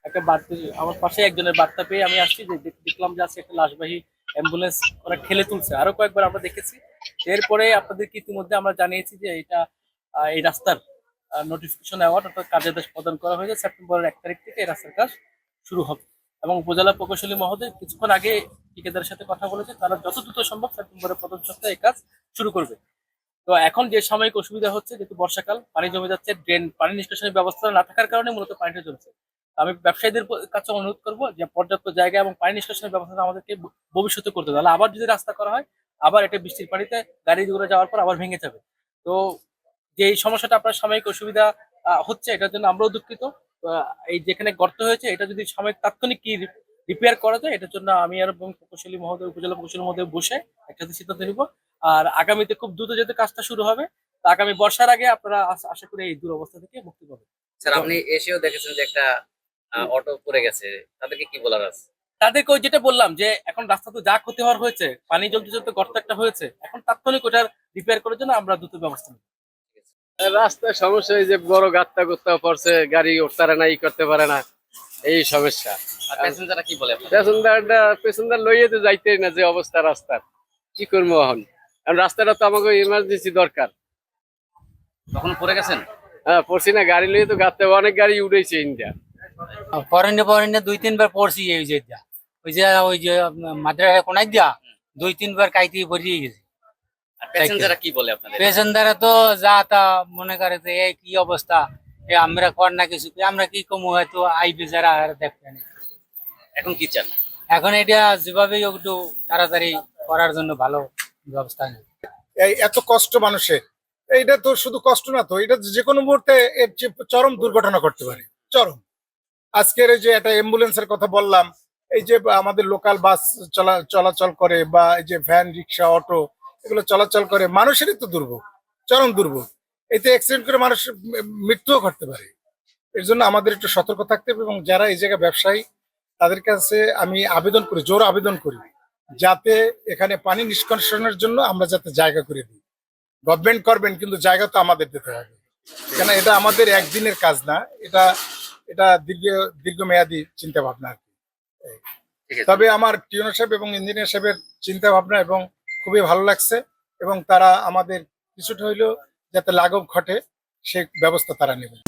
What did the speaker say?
একটা বার্তা আমার পাশে একজনের বার্তা পেয়ে আমি আসছি, যে দেখলাম যে আজকে একটা লাশবাহী অ্যাম্বুলেন্স ওরা ঠেলে তুলছে। আরো কয়েকবার আমরা দেখেছি। এরপরে আপনাদেরকে ইতিমধ্যে আমরা জানিয়েছি যে এটা এই রাস্তার নোটিফিকেশন অ্যাওয়ার্ড অর্থাৎ কার্যাদেশ প্রদান করা হয়েছে। সেপ্টেম্বরের 1 তারিখ থেকে এই রাস্তার কাজ শুরু হবে এবং উপজেলা প্রকৌশলী মহোদয় কিছুক্ষণ আগে ঠিকাদারের সাথে কথা বলেছে, তারা যত দ্রুত সম্ভব সেপ্টেম্বরের প্রথম সপ্তাহে এই কাজ শুরু করবে। তো এখন যে সাময়িক অসুবিধা হচ্ছে, যেহেতু বর্ষাকাল, পানি জমে যাচ্ছে, ড্রেন পানি নিষ্কাশনের ব্যবস্থা না থাকার কারণে মূলত পানিটা জমছে। আমি ব্যবসায়ীদের কাছে অনুরোধ করবো যে পর্যাপ্ত জায়গা এবং পানি নিষ্কাশনের ব্যবস্থা আমাদেরকে ভবিষ্যতে করতে হবে। তাহলে আবার যদি রাস্তা করা হয়, আবার এটা বৃষ্টির পানিতে গাড়ি ঘুরে যাওয়ার পর আবার ভেঙে যাবে। তো যে এই সমস্যাটা আপনার সাময়িক অসুবিধা হচ্ছে, এটার জন্য আমরাও দুঃখিত। এই যেখানে গর্ত হয়েছে, এটা যদি সাময়িক তাৎক্ষণিক কি রিপেয়ার করা যায়, এটার জন্য আমি আর এবং প্রকৌশলী মহোদয়, উপজেলা প্রকৌশলী মহোদয় বসে একসাথে সিদ্ধান্ত নিব। আর আগামীতে খুব দ্রুত যেহেতু কাজটা শুরু হবে, তা আগামী বর্ষার আগে আপনারা আশা করি এই দুরবস্থা থেকে মুক্তি পাবেন। স্যার, আপনি এসেও দেখেছেন যে একটা অটো পড়ে গেছে, তাদেরকে কি বলার আছে? তাদেরকে ওই যেটা বললাম যে এখন রাস্তা তো যা ক্ষতি হওয়ার হয়েছে, পানি জলতে জলতে গর্ত একটা হয়েছে, এখন তাৎক্ষণিক ওটার রিপেয়ার করার জন্য আমরা দ্রুত ব্যবস্থা নেব। রাস্তার সমস্যা, এই যে বড় গাত্তা গুত্তা পড়ছে, গাড়ি উঠতে না, ই করতে পারে না, এই সমস্যা। আর প্যাসেঞ্জাররা কি বলে? প্যাসেঞ্জার লইয়ে তো যাইতেই না, যে অবস্থা রাস্তার, কি করবো এখন? কারণ রাস্তাটা তো আমাকে ইমার্জেন্সি দরকার। তখন পড়ে গেছেন? হ্যাঁ, পড়ছি না, গাড়ি লইয়ে তো গাত্তা, অনেক গাড়ি উঠেছে ইন্ডিয়া। পরে 2-3 বার পড়ছি। ওই যে মাদ্রাসা কোনায় দিয়া 2-3 বার কাইতে পড়িয়ে গেছে। আর প্যাসেঞ্জাররা কি বলে আপনাদের? পেশেন্টারা তো যা তা মনে করে যে এই কি অবস্থা, আমরা কর না কিছু, আমরা কি কমু, হয়তো আইবে যারা দেখবে না। এখন কি চান? এখন এটা যেভাবে একটু তাড়াতাড়ি করার জন্য ভালো ব্যবস্থা নেই। এই এত কষ্ট মানুষের, এইটা তো শুধু কষ্ট না, তো এটা যে কোনো মুহূর্তে এর যে চরম দুর্ঘটনা করতে পারে, চরম। আজকের এই যে একটা অ্যাম্বুলেন্সের কথা বললাম, এই যে আমাদের লোকাল বাস চলাচল করে, বা এই যে ভ্যান, রিক্সা, অটো, এগুলো চলাচল করে, মানুষেরই তো দুর্ভোগ, চরম দুর্ভোগ। এতে অ্যাক্সিডেন্ট করে মানুষ মৃত্যুও ঘটতে পারে। এর জন্য আমাদের একটু সতর্ক থাকতে হবে, এবং যারা এই জায়গায় ব্যবসায়ী, তাদের কাছে আমি আবেদন করি, জোর আবেদন করি, যাতে এখানে পানি নিষ্কাশনের জন্য আমরা যাতে জায়গা করে দিই। গভর্নমেন্ট করবেন, কিন্তু জায়গা তো আমাদের দিতে হবে, কেন এটা আমাদের একদিনের কাজ না, এটা এটা দীর্ঘমেয়াদী চিন্তা ভাবনা আর কি। তবে আমার টিউনার সাহেব এবং ইঞ্জিনিয়ার সাহেবের চিন্তা ভাবনা এবং খুবই ভালো লাগছে, এবং তারা আমাদের কিছুটা হইলেও যাতে লাঘব ঘটে সে ব্যবস্থা তারা নেবে।